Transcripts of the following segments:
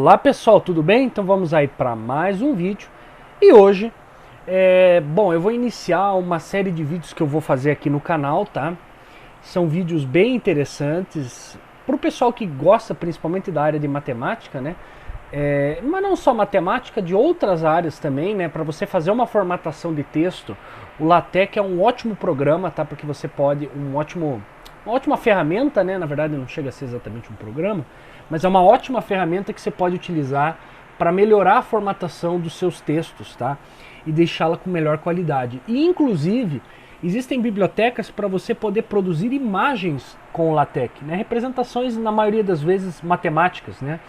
Olá pessoal, tudo bem? Então vamos aí para mais um vídeo. E hoje, eu vou iniciar uma série de vídeos que eu vou fazer aqui no canal, tá? São vídeos bem interessantes para o pessoal que gosta principalmente da área de matemática, né? Mas não só matemática, de outras áreas também, né? Para você fazer uma formatação de texto, o LaTeX é um ótimo programa, tá? Porque você pode, uma ótima ferramenta, né? Na verdade não chega a ser exatamente um programa, mas é uma ótima ferramenta que você pode utilizar para melhorar a formatação dos seus textos, tá? E deixá-la com melhor qualidade. E inclusive existem bibliotecas para você poder produzir imagens com o LaTeX, né? Representações na maioria das vezes matemáticas, né?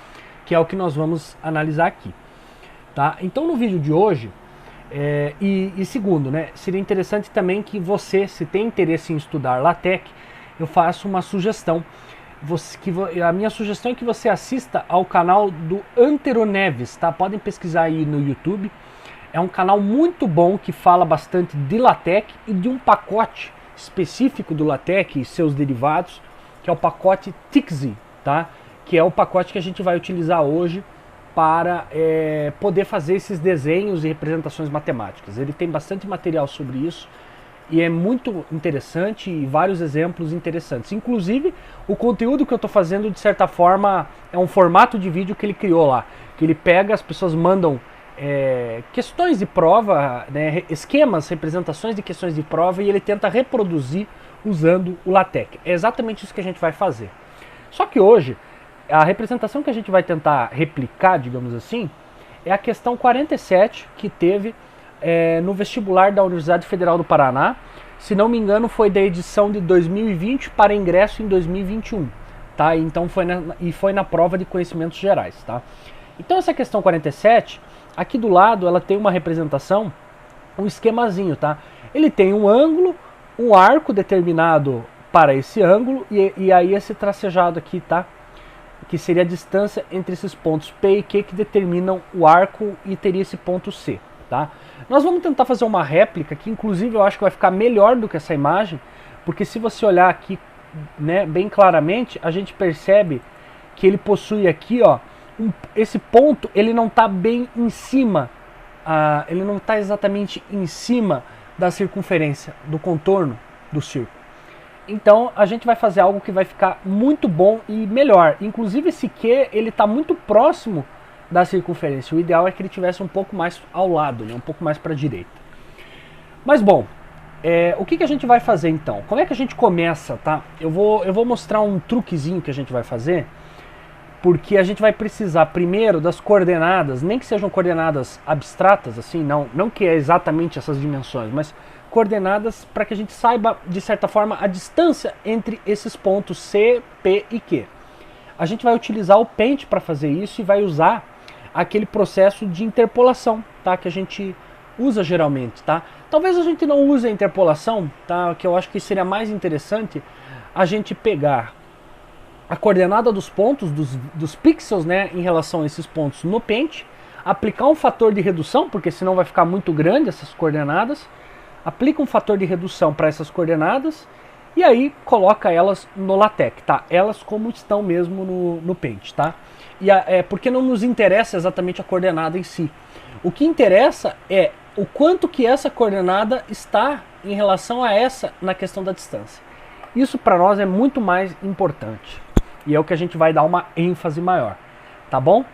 Que é o que nós vamos analisar aqui, tá? Então no vídeo de hoje, segundo, né? Seria interessante também que você, se tem interesse em estudar LaTeX, eu faço uma sugestão. A minha sugestão é que você assista ao canal do Antero Neves, tá? Podem pesquisar aí no YouTube. É um canal muito bom que fala bastante de LaTeX e de um pacote específico do LaTeX e seus derivados, que é o pacote TIXI, tá? Que é o pacote que a gente vai utilizar hoje para poder fazer esses desenhos e representações matemáticas. Ele tem bastante material sobre isso. E é muito interessante e vários exemplos interessantes. Inclusive, o conteúdo que eu estou fazendo, de certa forma, é um formato de vídeo que ele criou lá. Que ele pega, as pessoas mandam questões de prova, né, esquemas, representações de questões de prova, e ele tenta reproduzir usando o LaTeX. É exatamente isso que a gente vai fazer. Só que hoje, a representação que a gente vai tentar replicar, digamos assim, é a questão 47 que teve no vestibular da Universidade Federal do Paraná. Se não me engano, foi da edição de 2020 para ingresso em 2021, tá? Então foi na prova de conhecimentos gerais, tá? Então essa questão 47, aqui do lado ela tem uma representação, um esquemazinho, tá? Ele tem um ângulo, um arco determinado para esse ângulo e aí esse tracejado aqui, tá? Que seria a distância entre esses pontos P e Q que determinam o arco, e teria esse ponto C. Tá? Nós vamos tentar fazer uma réplica que inclusive eu acho que vai ficar melhor do que essa imagem, porque se você olhar aqui, né, bem claramente, a gente percebe que ele possui aqui, ó, esse ponto, ele não está bem em cima, ele não está exatamente em cima da circunferência, do contorno do círculo. Então a gente vai fazer algo que vai ficar muito bom e melhor. Inclusive esse Q, ele está muito próximo da circunferência. O ideal é que ele tivesse um pouco mais ao lado, né? Um pouco mais para a direita. Mas bom, o que a gente vai fazer então? Como é que a gente começa, tá? Eu vou mostrar um truquezinho que a gente vai fazer, porque a gente vai precisar primeiro das coordenadas, nem que sejam coordenadas abstratas, assim, não que é exatamente essas dimensões, mas coordenadas para que a gente saiba, de certa forma, a distância entre esses pontos C, P e Q. A gente vai utilizar o Paint para fazer isso e vai usar aquele processo de interpolação, tá? Que a gente usa geralmente, tá? Talvez a gente não use a interpolação, tá? Que eu acho que seria mais interessante a gente pegar a coordenada dos pontos, dos pixels, né, em relação a esses pontos no Paint, aplicar um fator de redução, porque senão vai ficar muito grande essas coordenadas, aplica um fator de redução para essas coordenadas, e aí coloca elas no LaTeX, tá? Elas como estão mesmo no Paint, tá? E porque não nos interessa exatamente a coordenada em si. O que interessa é o quanto que essa coordenada está em relação a essa na questão da distância. Isso para nós é muito mais importante. E é o que a gente vai dar uma ênfase maior, tá bom?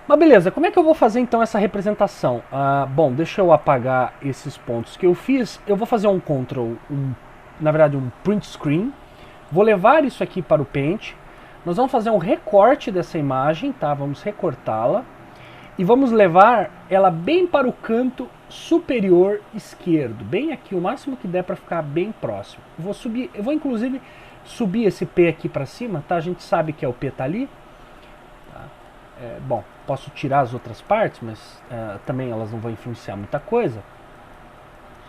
Mas beleza, como é que eu vou fazer então essa representação? Bom, deixa eu apagar esses pontos que eu fiz. Eu vou fazer um na verdade um print screen. Vou levar isso aqui para o Paint. Nós vamos fazer um recorte dessa imagem, tá? Vamos recortá-la e vamos levar ela bem para o canto superior esquerdo, bem aqui, o máximo que der para ficar bem próximo. Eu vou inclusive subir esse P aqui para cima, tá? A gente sabe que o P tá ali. Tá? Bom, posso tirar as outras partes, mas também elas não vão influenciar muita coisa.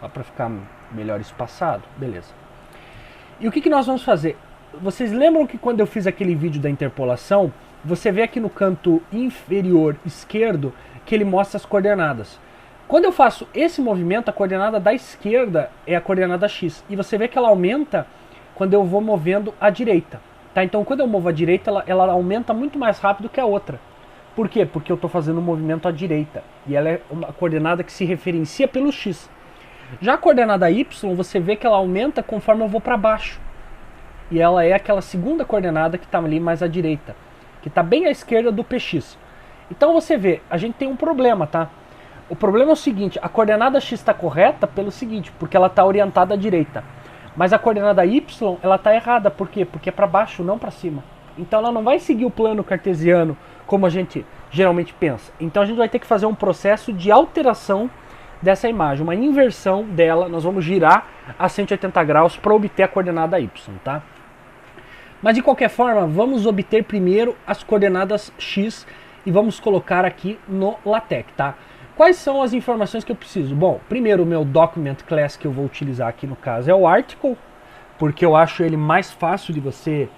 Só para ficar melhor espaçado, beleza. E o que nós vamos fazer? Vocês lembram que quando eu fiz aquele vídeo da interpolação, você vê aqui no canto inferior esquerdo que ele mostra as coordenadas. Quando eu faço esse movimento, a coordenada da esquerda é a coordenada X. E você vê que ela aumenta quando eu vou movendo à direita. Tá? Então quando eu movo à direita, ela aumenta muito mais rápido que a outra. Por quê? Porque eu estou fazendo um movimento à direita. E ela é uma coordenada que se referencia pelo x. Já a coordenada y, você vê que ela aumenta conforme eu vou para baixo. E ela é aquela segunda coordenada que está ali mais à direita, que está bem à esquerda do px. Então você vê, a gente tem um problema, tá? O problema é o seguinte, a coordenada x está correta pelo seguinte, porque ela está orientada à direita. Mas a coordenada y, ela está errada, por quê? Porque é para baixo, não para cima. Então ela não vai seguir o plano cartesiano como a gente geralmente pensa. Então a gente vai ter que fazer um processo de alteração dessa imagem, uma inversão dela. Nós vamos girar a 180 graus para obter a coordenada y, tá? Mas de qualquer forma, vamos obter primeiro as coordenadas x e vamos colocar aqui no LaTeX, tá? Quais são as informações que eu preciso? Bom, primeiro o meu document class que eu vou utilizar aqui no caso é o article, porque eu acho ele mais fácil de você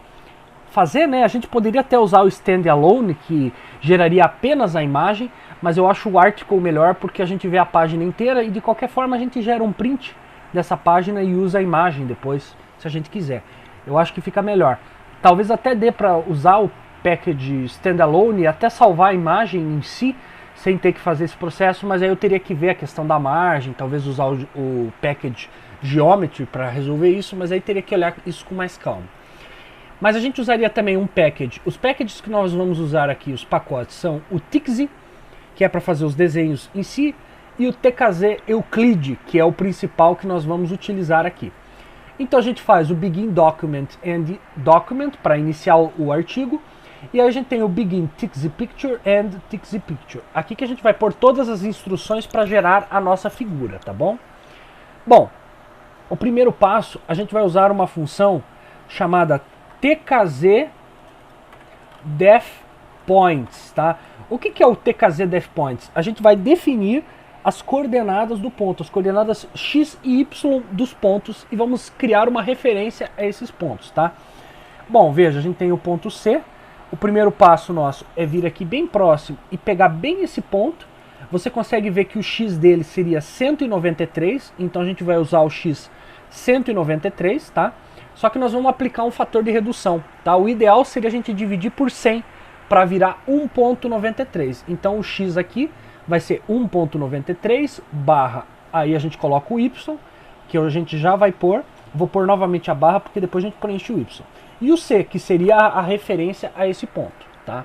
fazer, né? A gente poderia até usar o standalone, que geraria apenas a imagem, mas eu acho o article melhor porque a gente vê a página inteira e de qualquer forma a gente gera um print dessa página e usa a imagem depois, se a gente quiser. Eu acho que fica melhor. Talvez até dê para usar o package standalone e até salvar a imagem em si, sem ter que fazer esse processo, mas aí eu teria que ver a questão da margem, talvez usar o package geometry para resolver isso, mas aí teria que olhar isso com mais calma. Mas a gente usaria também um package. Os packages que nós vamos usar aqui, os pacotes, são o TXZ, que é para fazer os desenhos em si, e o TKZ Euclid, que é o principal que nós vamos utilizar aqui. Então a gente faz o begin document and document para iniciar o artigo, e aí a gente tem o begin TXZ picture and TXZ picture. Aqui que a gente vai pôr todas as instruções para gerar a nossa figura, tá bom? Bom, o primeiro passo, a gente vai usar uma função chamada TKZ Def Points, tá? O que é o TKZ Def Points? A gente vai definir as coordenadas do ponto, as coordenadas x e y dos pontos, e vamos criar uma referência a esses pontos, tá? Bom, veja, a gente tem o ponto C. O primeiro passo nosso é vir aqui bem próximo e pegar bem esse ponto. Você consegue ver que o x dele seria 193, então a gente vai usar o x 193, tá? Só que nós vamos aplicar um fator de redução, tá? O ideal seria a gente dividir por 100 para virar 1.93. Então o x aqui vai ser 1.93 barra, aí a gente coloca o y, que a gente já vai pôr. Vou pôr novamente a barra porque depois a gente preenche o y. E o C, que seria a referência a esse ponto, tá?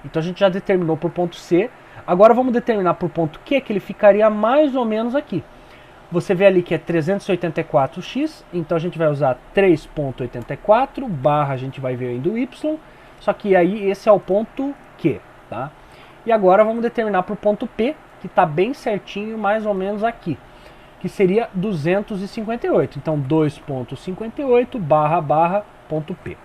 Então a gente já determinou para o ponto C. Agora vamos determinar para o ponto Q, que ele ficaria mais ou menos aqui. Você vê ali que é 384x, então a gente vai usar 3.84 barra, a gente vai ver ainda o y, só que aí esse é o ponto Q, tá? E agora vamos determinar para o ponto P, que está bem certinho mais ou menos aqui, que seria 258. Então 2.58 barra barra ponto P.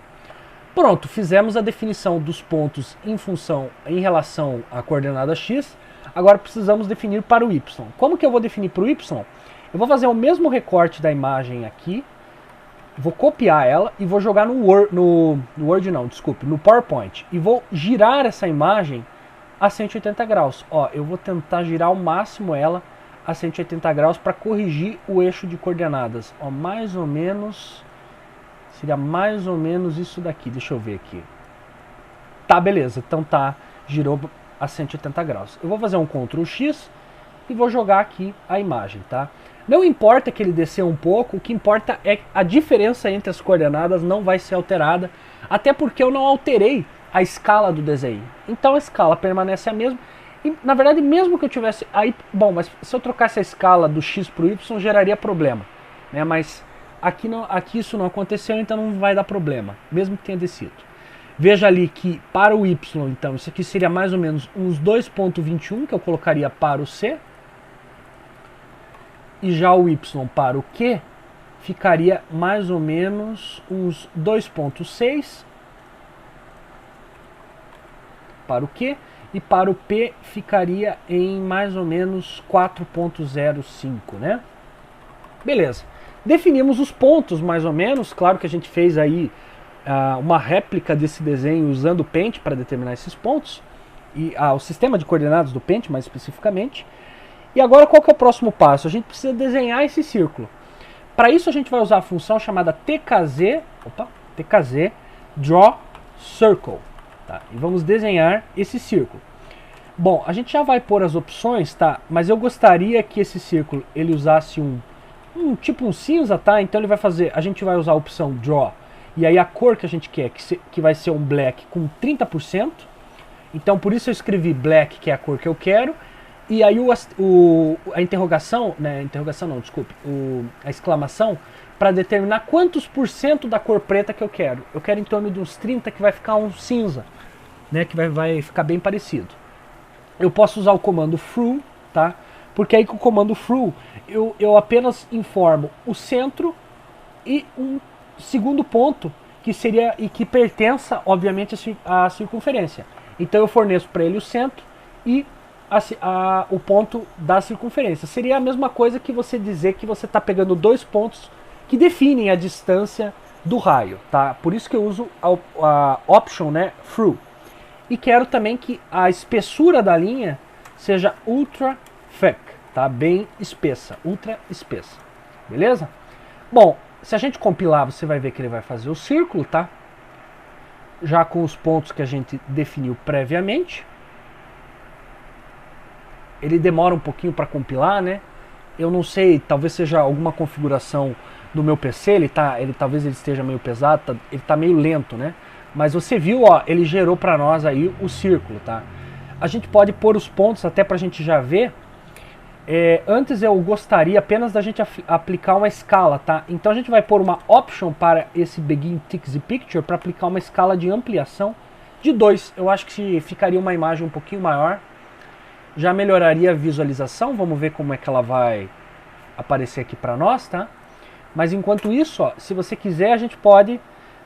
Pronto, fizemos a definição dos pontos em relação à coordenada x. Agora precisamos definir para o y. Como que eu vou definir para o y? Eu vou fazer o mesmo recorte da imagem aqui, vou copiar ela e vou jogar no PowerPoint. E vou girar essa imagem a 180 graus. Ó, eu vou tentar girar ao máximo ela a 180 graus para corrigir o eixo de coordenadas. Ó, mais ou menos, seria mais ou menos isso daqui. Deixa eu ver aqui. Tá, beleza. Então tá, girou a 180 graus. Eu vou fazer um Ctrl X e vou jogar aqui a imagem, tá? Não importa que ele desceu um pouco, o que importa é que a diferença entre as coordenadas não vai ser alterada, até porque eu não alterei a escala do desenho. Então a escala permanece a mesma. E, na verdade, mesmo que eu tivesse aí, bom, mas se eu trocasse a escala do x para o y, geraria problema, né? Mas aqui isso não aconteceu, então não vai dar problema, mesmo que tenha descido. Veja ali que para o y, então, isso aqui seria mais ou menos uns 2.21 que eu colocaria para o C. E já o y para o Q ficaria mais ou menos uns 2.6 para o Q, e para o P ficaria em mais ou menos 4.05, né? Beleza. Definimos os pontos mais ou menos, claro que a gente fez aí uma réplica desse desenho usando o Paint para determinar esses pontos, e o sistema de coordenadas do Paint mais especificamente. E agora qual que é o próximo passo? A gente precisa desenhar esse círculo. Para isso a gente vai usar a função chamada TKZ Draw Circle. Tá? E vamos desenhar esse círculo. Bom, a gente já vai pôr as opções, tá? Mas eu gostaria que esse círculo ele usasse tipo um cinza, tá? Então ele vai fazer, a gente vai usar a opção Draw. E aí a cor que a gente quer, que vai ser um black com 30%. Então por isso eu escrevi black, que é a cor que eu quero. E aí a interrogação, né? Interrogação não, desculpe. A exclamação, para determinar quantos por cento da cor preta que eu quero. Eu quero em torno de uns 30, que vai ficar um cinza, né? Que vai ficar bem parecido. Eu posso usar o comando through, tá? Porque aí com o comando through eu apenas informo o centro e um segundo ponto que seria e que pertença, obviamente, à circunferência. Então eu forneço para ele o centro e o ponto da circunferência. Seria a mesma coisa que você dizer que você está pegando dois pontos que definem a distância do raio, tá? Por isso que eu uso a option, né, through. E quero também que a espessura da linha seja ultra thick, tá? Bem espessa, ultra espessa. Beleza? Bom, se a gente compilar, você vai ver que ele vai fazer o círculo, tá? Já com os pontos que a gente definiu previamente. Ele demora um pouquinho para compilar, né? Eu não sei, talvez seja alguma configuração do meu PC, talvez ele esteja meio pesado, ele está meio lento, né? Mas você viu, ó, ele gerou para nós aí o círculo, tá? A gente pode pôr os pontos até para a gente já ver. Antes eu gostaria apenas da gente aplicar uma escala, tá? Então a gente vai pôr uma option para esse Begin Tixi Picture para aplicar uma escala de ampliação de 2. Eu acho que ficaria uma imagem um pouquinho maior. Já melhoraria a visualização, vamos ver como é que ela vai aparecer aqui para nós, tá? Mas enquanto isso, ó, se você quiser, a gente pode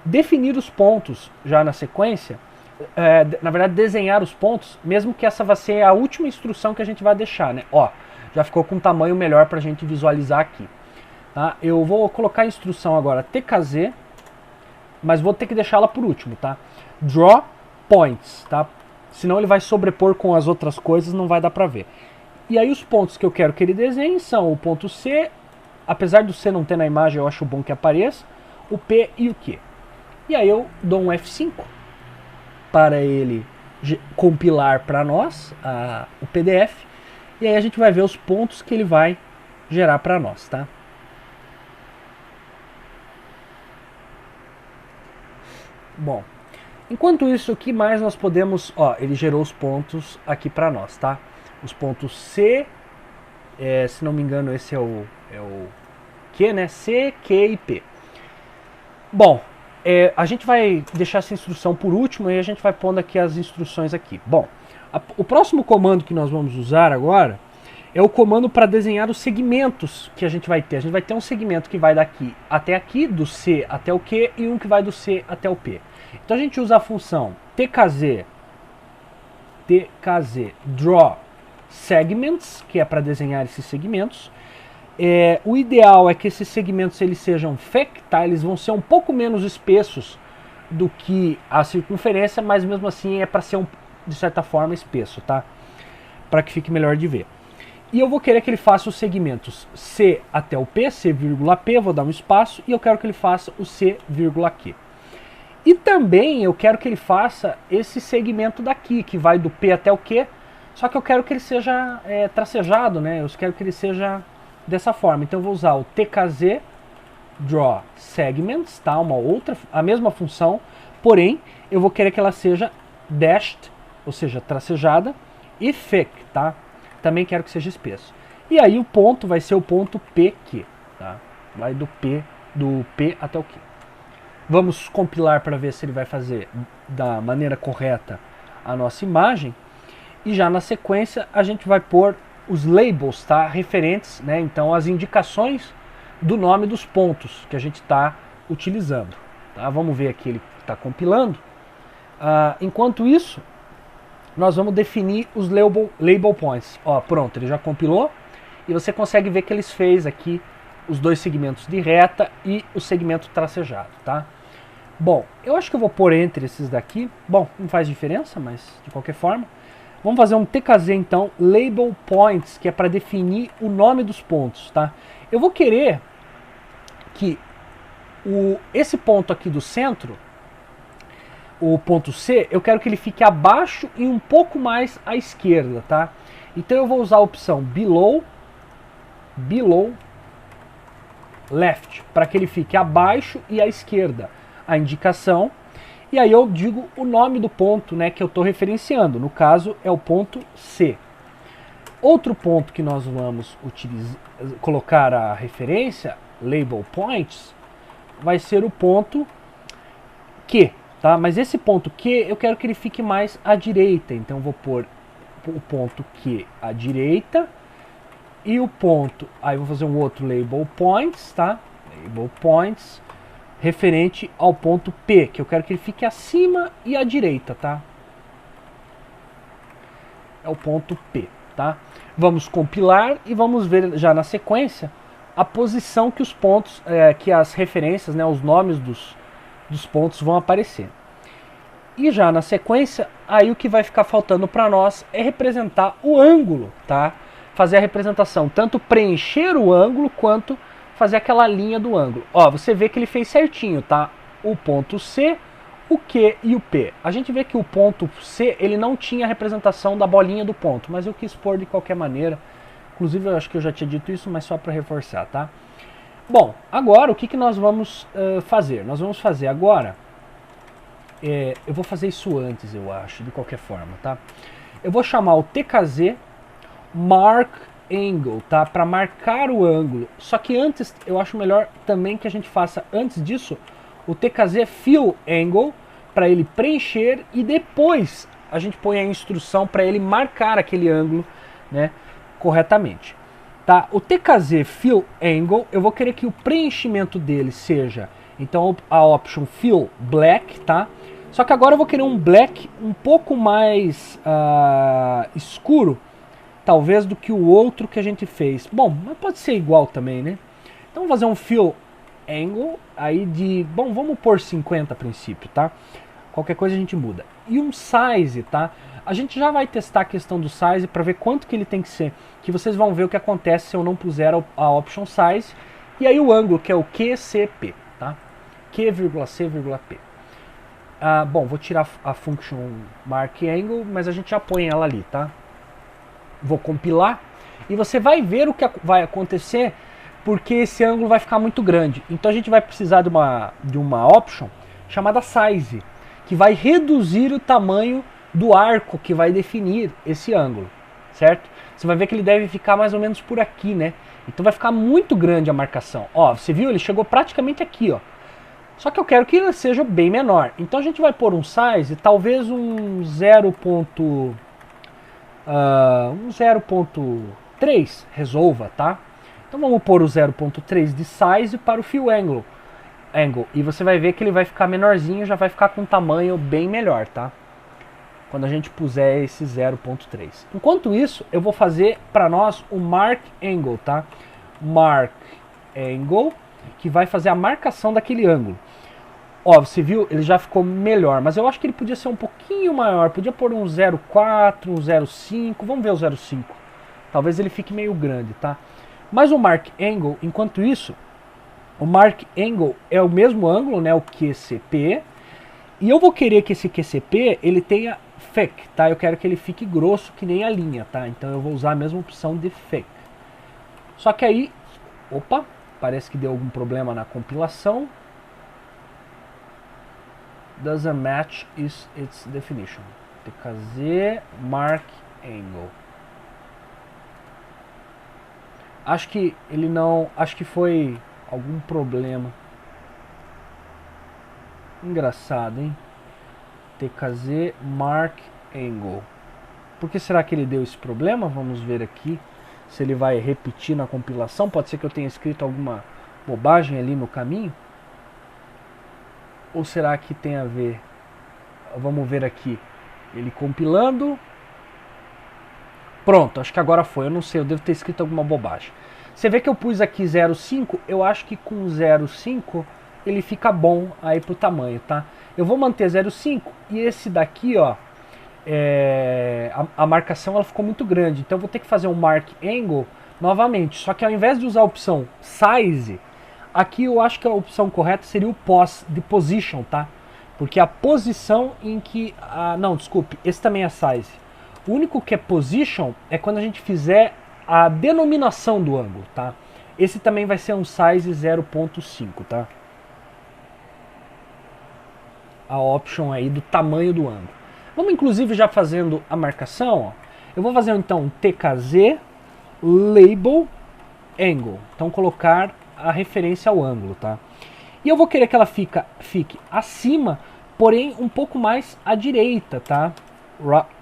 definir os pontos já na sequência, na verdade desenhar os pontos, mesmo que essa vai ser a última instrução que a gente vai deixar, né? Ó, já ficou com um tamanho melhor para a gente visualizar aqui, tá? Eu vou colocar a instrução agora TKZ, mas vou ter que deixá-la por último, tá? Draw points, tá? Senão ele vai sobrepor com as outras coisas, não vai dar para ver. E aí os pontos que eu quero que ele desenhe são o ponto C, apesar do C não ter na imagem, eu acho bom que apareça, o P e o Q. E aí eu dou um F5 para ele compilar para nós o PDF. E aí a gente vai ver os pontos que ele vai gerar para nós, tá? Bom, enquanto isso, o que mais nós podemos... Ó, ele gerou os pontos aqui para nós, tá? Os pontos C, se não me engano esse é o Q, né? C, Q e P. Bom, a gente vai deixar essa instrução por último e a gente vai pondo aqui as instruções aqui. Bom, o próximo comando que nós vamos usar agora é o comando para desenhar os segmentos que a gente vai ter. A gente vai ter um segmento que vai daqui até aqui, do C até o Q, e um que vai do C até o P. Então a gente usa a função tkz draw segments, que é para desenhar esses segmentos. O ideal é que esses segmentos eles sejam thick, tá? Eles vão ser um pouco menos espessos do que a circunferência, mas mesmo assim é para ser de certa forma espesso, tá? Para que fique melhor de ver. E eu vou querer que ele faça os segmentos C até o P, C,P, vou dar um espaço, e eu quero que ele faça o C,Q. E também eu quero que ele faça esse segmento daqui, que vai do P até o Q, só que eu quero que ele seja tracejado, né? Eu quero que ele seja dessa forma. Então eu vou usar o tkz draw segments, tá? A mesma função, porém eu vou querer que ela seja dashed, ou seja, tracejada, e thick, tá? Também quero que seja espesso. E aí o ponto vai ser o ponto PQ, tá? Vai do P até o Q. Vamos compilar para ver se ele vai fazer da maneira correta a nossa imagem. E já na sequência a gente vai pôr os labels, tá? Referentes, né? Então as indicações do nome dos pontos que a gente está utilizando. Tá? Vamos ver aqui, ele está compilando. Enquanto isso, nós vamos definir os label points. Ó, pronto, ele já compilou. E você consegue ver que ele fez aqui os dois segmentos de reta e o segmento tracejado, tá? Bom, eu acho que eu vou pôr entre esses daqui. Bom, não faz diferença, mas de qualquer forma. Vamos fazer um TKZ então, label points, que é para definir o nome dos pontos, tá? Eu vou querer que esse ponto aqui do centro o ponto C, eu quero que ele fique abaixo e um pouco mais à esquerda, tá? Então eu vou usar a opção below left, para que ele fique abaixo e à esquerda a indicação. E aí eu digo o nome do ponto, né, que eu estou referenciando. No caso é o ponto C. Outro ponto que nós vamos colocar a referência, label points, vai ser o ponto Q, tá? Mas esse ponto Q eu quero que ele fique mais à direita, então eu vou pôr o ponto Q à direita e o ponto, aí eu vou fazer um outro label points, tá? Label points referente ao ponto P, que eu quero que ele fique acima e à direita, tá? É o ponto P, tá? Vamos compilar e vamos ver já na sequência a posição que os pontos, que as referências, né, os nomes dos pontos vão aparecer. E já na sequência, aí o que vai ficar faltando para nós é representar o ângulo, tá? Fazer a representação, tanto preencher o ângulo quanto fazer aquela linha do ângulo. Ó, você vê que ele fez certinho, tá? O ponto C, o Q e o P. A gente vê que o ponto C, ele não tinha a representação da bolinha do ponto, mas eu quis pôr de qualquer maneira. Inclusive, eu acho que eu já tinha dito isso, mas só para reforçar, tá? Bom, agora o que nós vamos fazer? Nós vamos fazer agora... eu vou fazer isso antes, eu acho, de qualquer forma, tá? Eu vou chamar o TKZ Mark Angle, tá? Para marcar o ângulo. Só que antes, eu acho melhor também que a gente faça, antes disso, o TKZ Fill Angle, para ele preencher, e depois a gente põe a instrução para ele marcar aquele ângulo, né, corretamente. Tá? O TKZ Fill Angle, eu vou querer que o preenchimento dele seja, então, a option Fill Black, tá? Só que agora eu vou querer um black um pouco mais escuro, talvez, do que o outro que a gente fez. Bom, mas pode ser igual também, né? Então vamos fazer um Fill Angle aí de... Bom, vamos pôr 50 a princípio, tá? Qualquer coisa a gente muda. E um Size, tá? A gente já vai testar a questão do Size para ver quanto que ele tem que ser. Que vocês vão ver o que acontece se eu não puser a option Size. E aí o ângulo, que é o QCP, tá? Q,C,P. Bom, vou tirar a function Mark Angle, mas a gente já põe ela ali, tá? Vou compilar e você vai ver o que vai acontecer, porque esse ângulo vai ficar muito grande. Então a gente vai precisar de uma option chamada Size, que vai reduzir o tamanho do arco que vai definir esse ângulo, certo? Você vai ver que ele deve ficar mais ou menos por aqui, né? Então vai ficar muito grande a marcação. Ó, você viu? Ele chegou praticamente aqui, ó. Só que eu quero que ele seja bem menor. Então a gente vai pôr um size, talvez um 0.3 resolva, tá? Então vamos pôr o 0.3 de size para o fill angle. E você vai ver que ele vai ficar menorzinho, já vai ficar com um tamanho bem melhor, tá? Quando a gente puser esse 0.3. Enquanto isso, eu vou fazer para nós o mark angle, tá? Mark angle, que vai fazer a marcação daquele ângulo. Ó, você viu? Ele já ficou melhor, mas eu acho que ele podia ser um pouquinho maior. Podia pôr um 0,4, um 0,5. Vamos ver o 0,5. Talvez ele fique meio grande, tá? Mas o Mark Angle, enquanto isso, o Mark Angle é o mesmo ângulo, né? O QCP. E eu vou querer que esse QCP, ele tenha thick, tá? Eu quero que ele fique grosso, que nem a linha, tá? Então eu vou usar a mesma opção de thick. Só que aí, opa, parece que deu algum problema na compilação. Doesn't match its definition. TKZ Mark Angle. Acho que ele não... Acho que foi algum problema. Engraçado, hein? TKZ Mark Angle. Por que será que ele deu esse problema? Vamos ver aqui se ele vai repetir na compilação. Pode ser que eu tenha escrito alguma bobagem ali no caminho. Ou será que tem a ver? Vamos ver aqui. Ele compilando. Pronto, acho que agora foi. Eu não sei, eu devo ter escrito alguma bobagem. Você vê que eu pus aqui 0,5. Eu acho que com 0,5 ele fica bom aí pro tamanho, tá? Eu vou manter 0,5 e esse daqui, ó, a marcação ela ficou muito grande. Então eu vou ter que fazer um mark angle novamente. Só que ao invés de usar a opção size, aqui eu acho que a opção correta seria o pos de position, tá? Porque a posição em que... não, desculpe, esse também é size. O único que é position é quando a gente fizer a denominação do ângulo, tá? Esse também vai ser um size 0.5, tá? A option aí do tamanho do ângulo. Vamos inclusive já fazendo a marcação, ó. Eu vou fazer então TKZ label angle. Então colocar a referência ao ângulo, tá? E eu vou querer que ela fique acima, porém um pouco mais à direita, tá?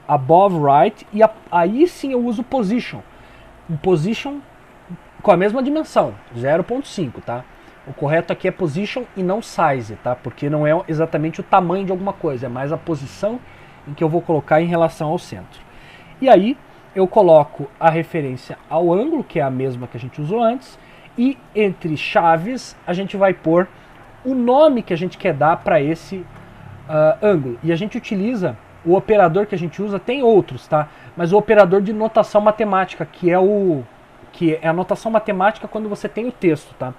Above right, e aí sim eu uso position. Um position com a mesma dimensão, 0.5, tá? O correto aqui é position e não size, tá? Porque não é exatamente o tamanho de alguma coisa, é mais a posição em que eu vou colocar em relação ao centro. E aí eu coloco a referência ao ângulo, que é a mesma que a gente usou antes, e entre chaves a gente vai pôr o nome que a gente quer dar para esse ângulo. E a gente utiliza, o operador que a gente usa tem outros, tá? Mas o operador de notação matemática, que é a notação matemática quando você tem o texto, tá?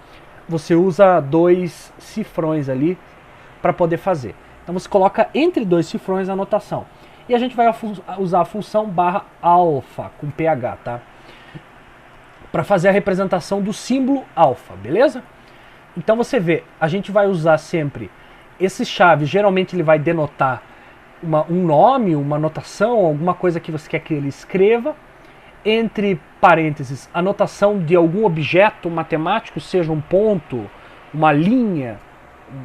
Você usa 2 cifrões ali para poder fazer. Então você coloca entre 2 cifrões a notação. E a gente vai usar a função barra alfa com ph, tá? Para fazer a representação do símbolo alfa, beleza? Então você vê, a gente vai usar sempre esse chave, geralmente ele vai denotar um nome, uma notação, alguma coisa que você quer que ele escreva. Entre parênteses, a notação de algum objeto matemático, seja um ponto, uma linha,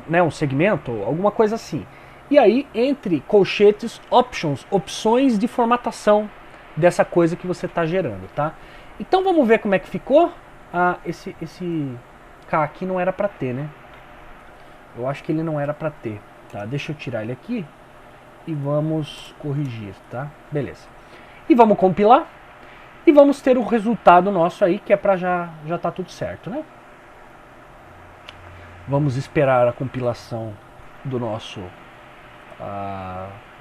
né, um segmento, alguma coisa assim. E aí, entre colchetes, options, opções de formatação dessa coisa que você está gerando, tá? Então vamos ver como é que ficou. Esse K aqui não era para ter, né? Eu acho que ele não era para ter, tá? Deixa eu tirar ele aqui e vamos corrigir, tá? Beleza. E vamos compilar. E vamos ter o resultado nosso aí, que é para já tá tudo certo, né? Vamos esperar a compilação do nosso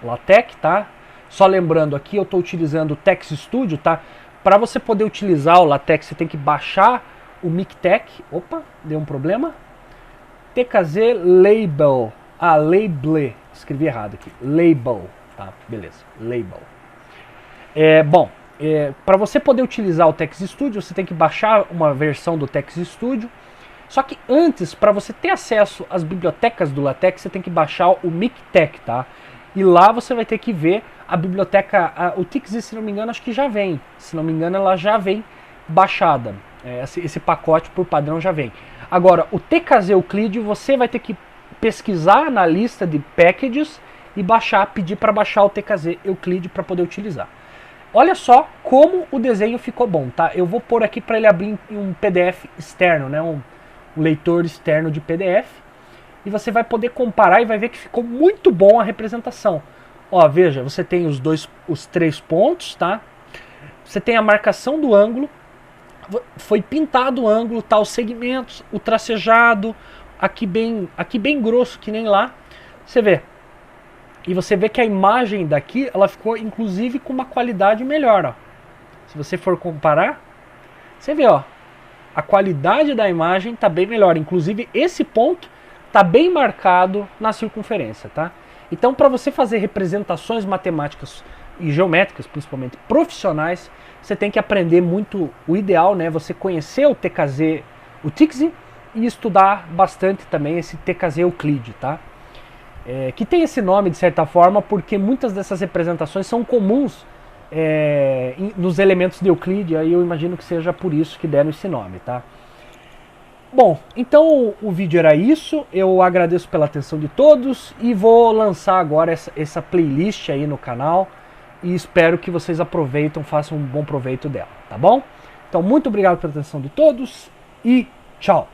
LaTeX, tá? Só lembrando aqui, eu estou utilizando o Text Studio, tá? Para você poder utilizar o LaTeX, você tem que baixar o MikTeX. Opa, deu um problema. TKZ Label. Label. Escrevi errado aqui. Label, tá? Beleza. Label. Bom, para você poder utilizar o Text Studio, você tem que baixar uma versão do Text Studio. Só que antes, para você ter acesso às bibliotecas do LaTeX, você tem que baixar o MikTeX, tá? E lá você vai ter que ver a biblioteca, o Tix, se não me engano, acho que já vem. Se não me engano, ela já vem baixada. Esse pacote por padrão já vem. Agora, o TKZ Euclid, você vai ter que pesquisar na lista de packages e baixar, pedir para baixar o TKZ Euclid para poder utilizar. Olha só como o desenho ficou bom, tá? Eu vou pôr aqui para ele abrir em um PDF externo, né? Um leitor externo de PDF. E você vai poder comparar e vai ver que ficou muito bom a representação. Ó, veja, você tem os 3 pontos, tá? Você tem a marcação do ângulo. Foi pintado o ângulo, tá? Os segmentos, o tracejado, aqui bem grosso, que nem lá. Você vê. E você vê que a imagem daqui, ela ficou inclusive com uma qualidade melhor, ó. Se você for comparar, você vê, ó. A qualidade da imagem tá bem melhor. Inclusive, esse ponto tá bem marcado na circunferência, tá? Então, para você fazer representações matemáticas e geométricas, principalmente profissionais, você tem que aprender muito. O ideal, né? Você conhecer o TKZ, o Tix, e estudar bastante também esse TKZ Euclid, tá? Que tem esse nome de certa forma porque muitas dessas representações são comuns nos elementos de Euclid, aí eu imagino que seja por isso que deram esse nome, tá? Bom, então o vídeo era isso, eu agradeço pela atenção de todos e vou lançar agora essa playlist aí no canal e espero que vocês aproveitem, façam um bom proveito dela, tá bom? Então muito obrigado pela atenção de todos e tchau!